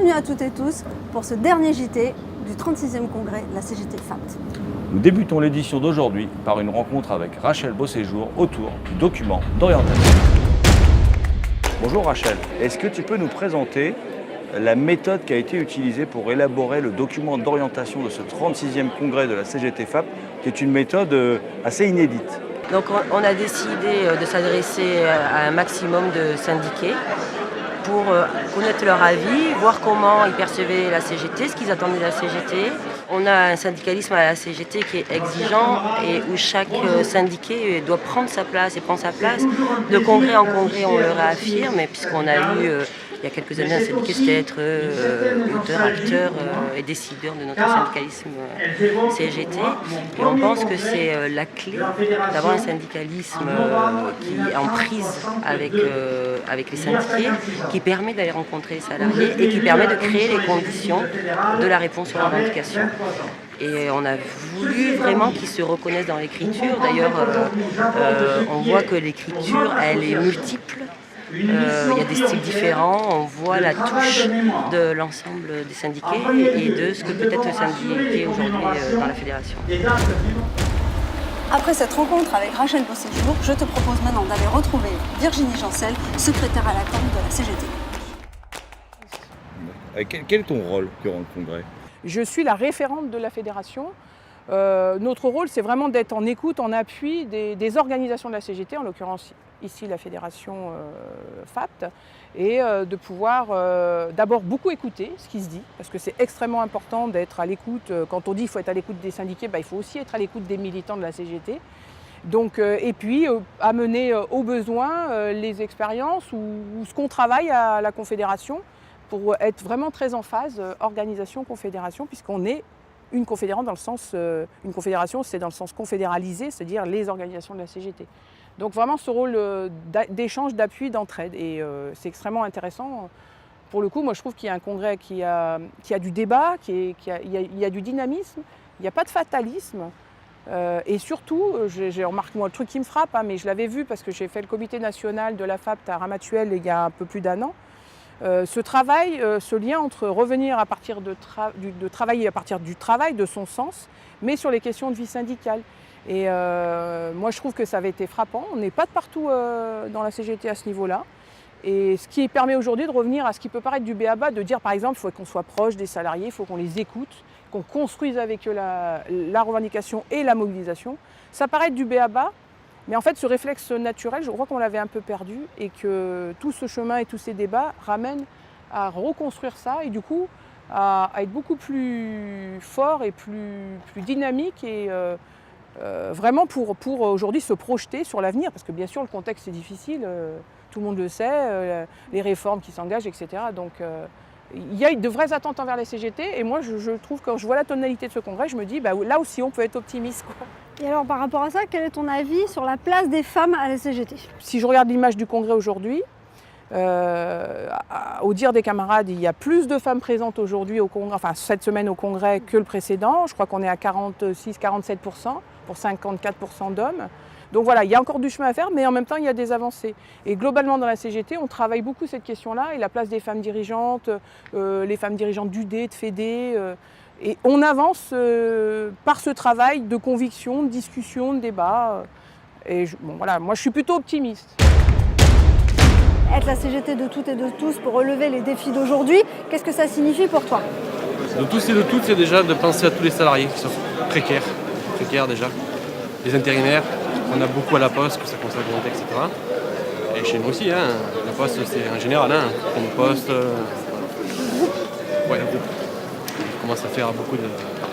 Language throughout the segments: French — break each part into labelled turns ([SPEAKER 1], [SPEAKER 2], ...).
[SPEAKER 1] Bienvenue à toutes et tous pour ce dernier JT du 36e congrès de la CGT FAPT.
[SPEAKER 2] Nous débutons l'édition d'aujourd'hui par une rencontre avec Rachel Beauséjour autour du document d'orientation. Bonjour Rachel, est-ce que tu peux nous présenter la méthode qui a été utilisée pour élaborer le document d'orientation de ce 36e congrès de la CGT FAPT, qui est une méthode assez inédite?
[SPEAKER 3] Donc on a décidé de s'adresser à un maximum de syndiqués pour connaître leur avis, voir comment ils percevaient la CGT, ce qu'ils attendaient de la CGT. On a un syndicalisme à la CGT qui est exigeant et où chaque syndiqué doit prendre sa place et prendre sa place. De congrès en congrès, on le réaffirme, puisqu'on a eu il y a quelques années un syndicat qui était être auteur, acteur et décideur de notre syndicalisme CGT. Et on pense que c'est la clé d'avoir un syndicalisme qui est en prise avec les syndiqués, qui permet d'aller rencontrer les salariés et qui permet de créer les conditions de la réponse aux revendications. Et on a voulu vraiment qu'ils se reconnaissent dans l'écriture. D'ailleurs, on voit que l'écriture, elle est multiple. Il y a des styles différents, on voit la touche de l'ensemble des syndiqués et de ce que peut être syndiqué aujourd'hui dans la fédération.
[SPEAKER 1] Après cette rencontre avec Rachel Beauséjour, je te propose maintenant d'aller retrouver Virginie Jancel, secrétaire à la com de la CGT.
[SPEAKER 2] Quel est ton rôle durant le congrès?
[SPEAKER 4] Je suis la référente de la fédération. Notre rôle, c'est vraiment d'être en écoute, en appui des organisations de la CGT, en l'occurrence ici la fédération FAPT, et de pouvoir d'abord beaucoup écouter ce qui se dit, parce que c'est extrêmement important d'être à l'écoute. Quand on dit qu'il faut être à l'écoute des syndiqués, il faut aussi être à l'écoute des militants de la CGT. Donc, et puis amener au besoin les expériences ou ce qu'on travaille à la Confédération pour être vraiment très en phase organisation-confédération, puisqu'on est une confédération dans le sens, une confédération, c'est dans le sens confédéralisé, c'est-à-dire les organisations de la CGT. Donc vraiment ce rôle d'échange, d'appui, d'entraide. Et c'est extrêmement intéressant. Pour le coup, moi je trouve qu'il y a un congrès qui a du débat, il y a du dynamisme, il n'y a pas de fatalisme. Et surtout, j'ai remarqué, moi, le truc qui me frappe, mais je l'avais vu parce que j'ai fait le comité national de la FAPT à Ramatuelle il y a un peu plus d'1 an. Ce travail, ce lien entre revenir à partir de travailler à partir du travail, de son sens, mais sur les questions de vie syndicale. Et moi je trouve que ça avait été frappant. On n'est pas de partout dans la CGT à ce niveau-là. Et ce qui permet aujourd'hui de revenir à ce qui peut paraître du b.a.-ba, de dire par exemple il faut qu'on soit proche des salariés, il faut qu'on les écoute, qu'on construise avec eux la revendication et la mobilisation. Ça paraît du b.a.-ba. Mais en fait, ce réflexe naturel, je crois qu'on l'avait un peu perdu et que tout ce chemin et tous ces débats ramènent à reconstruire ça et du coup à être beaucoup plus fort et plus dynamique et vraiment pour aujourd'hui se projeter sur l'avenir. Parce que bien sûr, le contexte est difficile, tout le monde le sait, les réformes qui s'engagent, etc. Donc il y a de vraies attentes envers les CGT et moi je trouve que quand je vois la tonalité de ce congrès, je me dis là aussi on peut être optimiste, quoi.
[SPEAKER 1] Et alors par rapport à ça, quel est ton avis sur la place des femmes à la CGT?
[SPEAKER 4] Si je regarde l'image du congrès aujourd'hui, au dire des camarades, il y a plus de femmes présentes aujourd'hui au congrès, enfin cette semaine au congrès que le précédent. Je crois qu'on est à 46-47% pour 54% d'hommes. Donc voilà, il y a encore du chemin à faire, mais en même temps, il y a des avancées. Et globalement, dans la CGT, on travaille beaucoup cette question-là, et la place des femmes dirigeantes, les femmes dirigeantes d'UD, de FEDE. Et on avance par ce travail de conviction, de discussion, de débat. Et voilà, moi, je suis plutôt optimiste.
[SPEAKER 1] Être la CGT de toutes et de tous pour relever les défis d'aujourd'hui, qu'est-ce que ça signifie pour toi?
[SPEAKER 5] De tous et de toutes, c'est déjà de penser à tous les salariés qui sont précaires déjà, les intérimaires. On a beaucoup à la Poste, que ça concerne les etc. Et chez nous aussi, la Poste c'est en général, comme Poste, le groupe. On commence à faire beaucoup de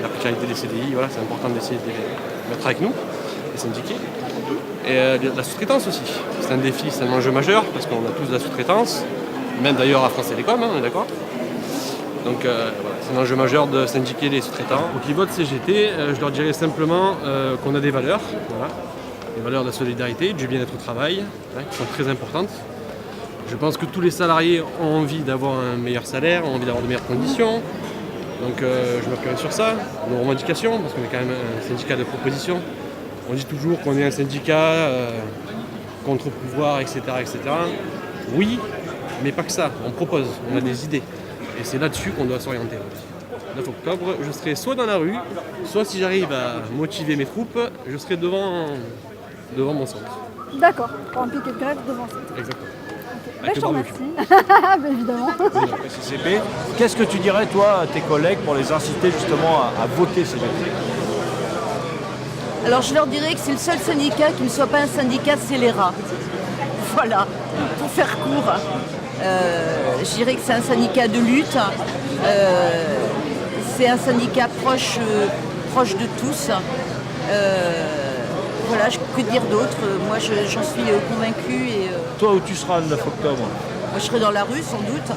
[SPEAKER 5] la précarité des CDI, voilà, c'est important d'essayer de les mettre avec nous, les syndiqués. Et la sous-traitance aussi, c'est un défi, c'est un enjeu majeur, parce qu'on a tous de la sous-traitance, même d'ailleurs à France Télécom, on est d'accord. Donc voilà, c'est un enjeu majeur de syndiquer les sous-traitants. Au niveau de CGT, je leur dirais simplement qu'on a des valeurs, voilà. Les valeurs de la solidarité, du bien-être au travail, qui sont très importantes. Je pense que tous les salariés ont envie d'avoir un meilleur salaire, ont envie d'avoir de meilleures conditions. Donc je m'appuie sur ça, nos revendications, parce qu'on est quand même un syndicat de proposition. On dit toujours qu'on est un syndicat contre-pouvoir, etc., etc. Oui, mais pas que ça, on propose, on a des idées. Et c'est là-dessus qu'on doit s'orienter. Le 9 octobre, je serai soit dans la rue, soit si j'arrive à motiver mes troupes, je serai devant mon centre.
[SPEAKER 1] D'accord, pour un piquet de grève devant ça.
[SPEAKER 5] Exactement.
[SPEAKER 1] Je te remercie. Bah, évidemment.
[SPEAKER 2] CCP. Qu'est-ce que tu dirais, toi, à tes collègues pour les inciter justement à voter CGT?
[SPEAKER 6] Alors je leur dirais que c'est le seul syndicat qui ne soit pas un syndicat scélérat. Voilà, pour faire court. Je dirais que c'est un syndicat de lutte. C'est un syndicat proche de tous. Voilà, que dire d'autre? Moi j'en suis convaincue. Et,
[SPEAKER 2] Toi, où tu seras le 9 octobre?
[SPEAKER 6] moi je serai dans la rue sans doute.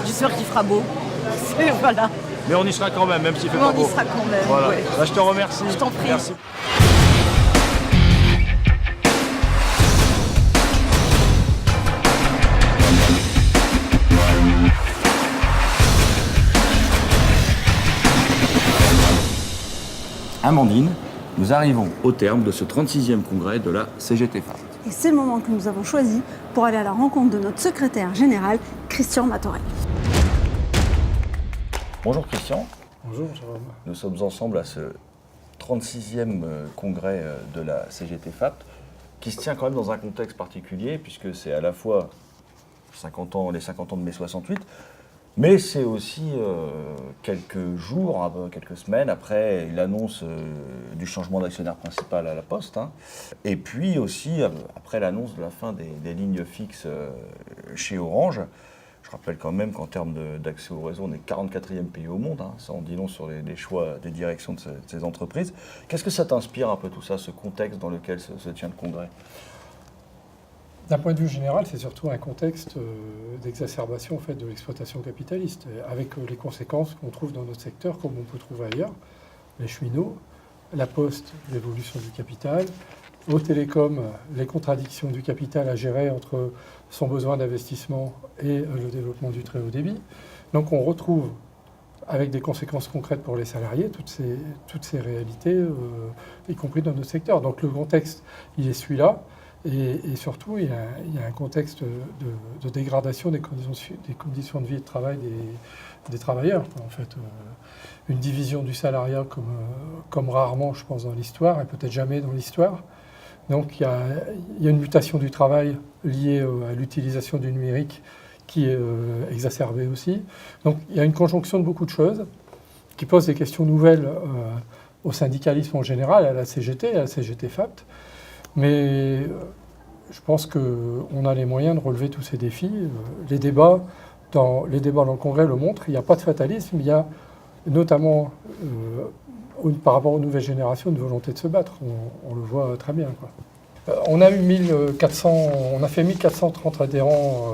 [SPEAKER 6] J'espère qu'il fera beau. Voilà.
[SPEAKER 2] Mais on y sera quand même s'il fait
[SPEAKER 6] Mais
[SPEAKER 2] pas
[SPEAKER 6] on
[SPEAKER 2] beau.
[SPEAKER 6] y sera quand même.
[SPEAKER 2] Voilà.
[SPEAKER 6] Ouais.
[SPEAKER 2] Là, je te remercie.
[SPEAKER 6] Je t'en prie.
[SPEAKER 2] Merci. Amandine, nous arrivons au terme de ce 36e congrès de la CGT FAPT.
[SPEAKER 1] Et c'est le moment que nous avons choisi pour aller à la rencontre de notre secrétaire général, Christian Matorel.
[SPEAKER 2] Bonjour Christian.
[SPEAKER 7] Bonjour Jérôme.
[SPEAKER 2] Nous sommes ensemble à ce 36e congrès de la CGT FAPT, qui se tient quand même dans un contexte particulier, puisque c'est à la fois les 50 ans de mai 68, mais c'est aussi quelques jours, quelques semaines après l'annonce du changement d'actionnaire principal à la Poste, hein, et puis aussi après l'annonce de la fin des lignes fixes chez Orange. Je rappelle quand même qu'en termes d'accès au réseau, on est 44e pays au monde. Hein. Ça en dit long sur les choix des directions de ces entreprises. Qu'est-ce que ça t'inspire un peu tout ça, ce contexte dans lequel se tient le congrès?
[SPEAKER 7] D'un point de vue général, c'est surtout un contexte d'exacerbation en fait, de l'exploitation capitaliste, avec les conséquences qu'on trouve dans notre secteur, comme on peut trouver ailleurs. Les cheminots, la poste, l'évolution du capital, aux télécoms, les contradictions du capital à gérer entre son besoin d'investissement et le développement du très haut débit. Donc on retrouve, avec des conséquences concrètes pour les salariés, toutes ces réalités, y compris dans notre secteur. Donc le contexte, il est celui-là. Et surtout, il y a un contexte de dégradation des conditions de vie et de travail des travailleurs. En fait, une division du salariat comme rarement, je pense, dans l'histoire, et peut-être jamais dans l'histoire. Donc il y a une mutation du travail liée à l'utilisation du numérique qui est exacerbée aussi. Donc il y a une conjonction de beaucoup de choses qui posent des questions nouvelles au syndicalisme en général, à la CGT, à la CGT FAPT. Mais je pense qu'on a les moyens de relever tous ces défis. Les débats dans le Congrès le montrent. Il n'y a pas de fatalisme. Il y a notamment, par rapport aux nouvelles générations, une volonté de se battre. On le voit très bien, quoi. On a eu on a fait 1430 adhérents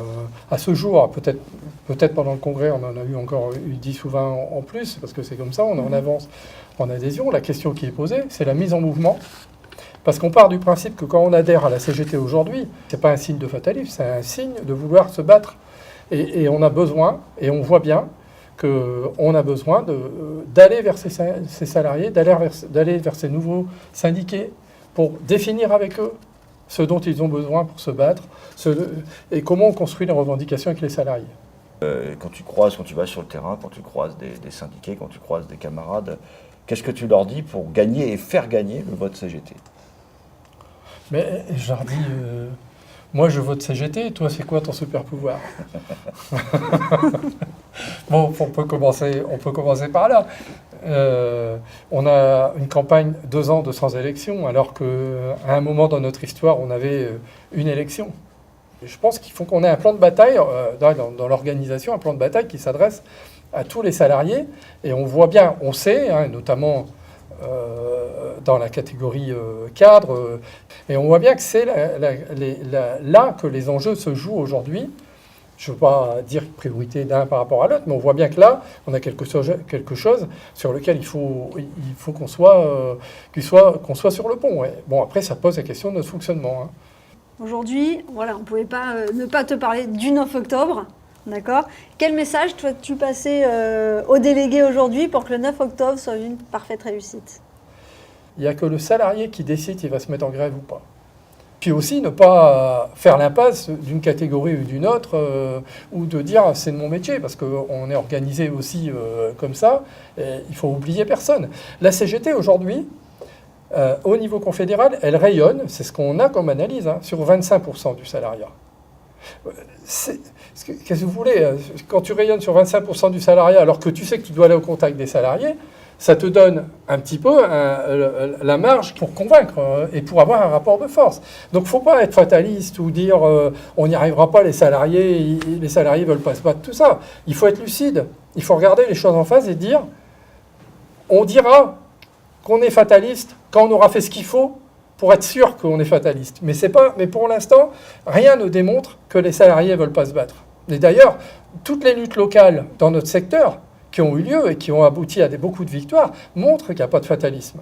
[SPEAKER 7] à ce jour. Peut-être pendant le Congrès, on en a eu encore 10 ou 20 en plus, parce que c'est comme ça, on est en avance en adhésion. La question qui est posée, c'est la mise en mouvement. Parce qu'on part du principe que quand on adhère à la CGT aujourd'hui, ce n'est pas un signe de fatalisme, c'est un signe de vouloir se battre. Et on a besoin, et on voit bien qu'on a besoin d'aller vers ces salariés, d'aller vers ces nouveaux syndiqués pour définir avec eux ce dont ils ont besoin pour se battre et comment on construit les revendications avec les salariés.
[SPEAKER 2] Quand tu vas sur le terrain, quand tu croises des syndiqués, quand tu croises des camarades, qu'est-ce que tu leur dis pour gagner et faire gagner le vote CGT?
[SPEAKER 7] Mais je leur dis, moi je vote CGT, toi c'est quoi ton super pouvoir? Bon, on peut commencer par là. On a une campagne 2 ans de sans élection, alors qu'à un moment dans notre histoire, on avait une élection. Je pense qu'il faut qu'on ait un plan de bataille, dans l'organisation, un plan de bataille qui s'adresse à tous les salariés. Et on voit bien, on sait, hein, notamment dans la catégorie cadre, et on voit bien que c'est là que les enjeux se jouent aujourd'hui. Je ne veux pas dire priorité d'un par rapport à l'autre, mais on voit bien que là, on a quelque chose sur lequel il faut qu'on soit sur le pont. Ouais. Bon, après, ça pose la question de notre fonctionnement. Hein.
[SPEAKER 1] Aujourd'hui, voilà, on ne pouvait pas ne pas te parler du 9 octobre. D'accord. Quel message dois-tu passer aux délégués aujourd'hui pour que le 9 octobre soit une parfaite réussite?
[SPEAKER 7] Il n'y a que le salarié qui décide s'il va se mettre en grève ou pas. Puis aussi ne pas faire l'impasse d'une catégorie ou d'une autre, ou de dire c'est de mon métier, parce qu'on est organisé aussi comme ça, et il faut oublier personne. La CGT aujourd'hui, au niveau confédéral, elle rayonne, c'est ce qu'on a comme analyse, hein, sur 25% du salariat. Qu'est-ce que vous voulez? Quand tu rayonnes sur 25% du salariat, alors que tu sais que tu dois aller au contact des salariés, ça te donne un petit peu la marge pour convaincre et pour avoir un rapport de force. Donc il ne faut pas être fataliste ou dire on n'y arrivera pas, les salariés ne veulent pas se battre, tout ça. Il faut être lucide, il faut regarder les choses en face et dire on dira qu'on est fataliste quand on aura fait ce qu'il faut pour être sûr qu'on est fataliste. Mais pour l'instant, rien ne démontre que les salariés ne veulent pas se battre. Et d'ailleurs, toutes les luttes locales dans notre secteur qui ont eu lieu et qui ont abouti à beaucoup de victoires montrent qu'il n'y a pas de fatalisme.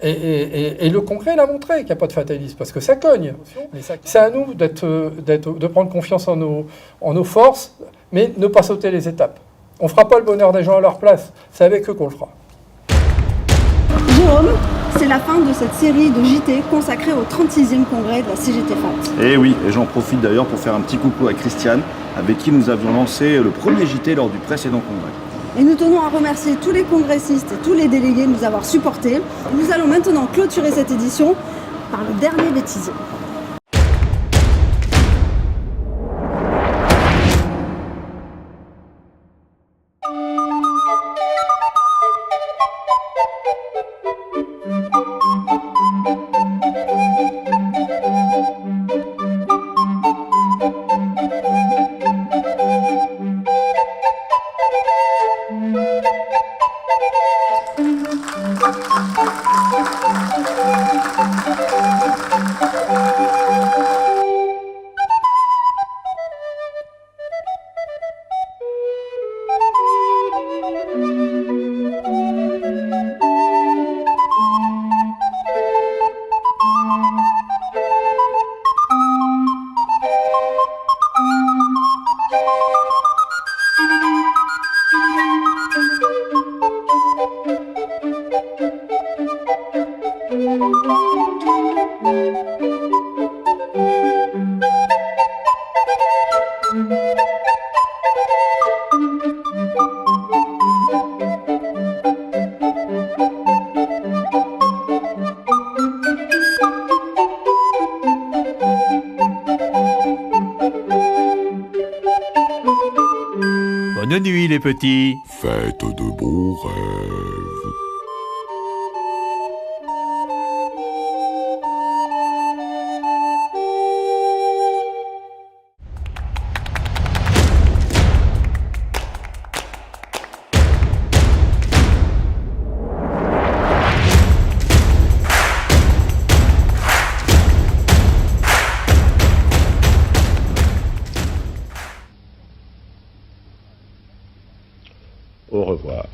[SPEAKER 7] Et le Congrès l'a montré qu'il n'y a pas de fatalisme, parce que ça cogne. C'est à nous de prendre confiance en nos forces, mais ne pas sauter les étapes. On ne fera pas le bonheur des gens à leur place, c'est avec eux qu'on le fera.
[SPEAKER 1] Jérôme, c'est la fin de cette série de JT consacrée au 36e congrès de la CGT FAPT.
[SPEAKER 2] Et oui, et j'en profite d'ailleurs pour faire un petit coucou à Christiane, avec qui nous avions lancé le premier JT lors du précédent congrès.
[SPEAKER 1] Et nous tenons à remercier tous les congressistes et tous les délégués de nous avoir supportés. Nous allons maintenant clôturer cette édition par le dernier bêtisier.
[SPEAKER 8] Bonne nuit les petits.
[SPEAKER 9] Faites de beaux rêves. Au revoir.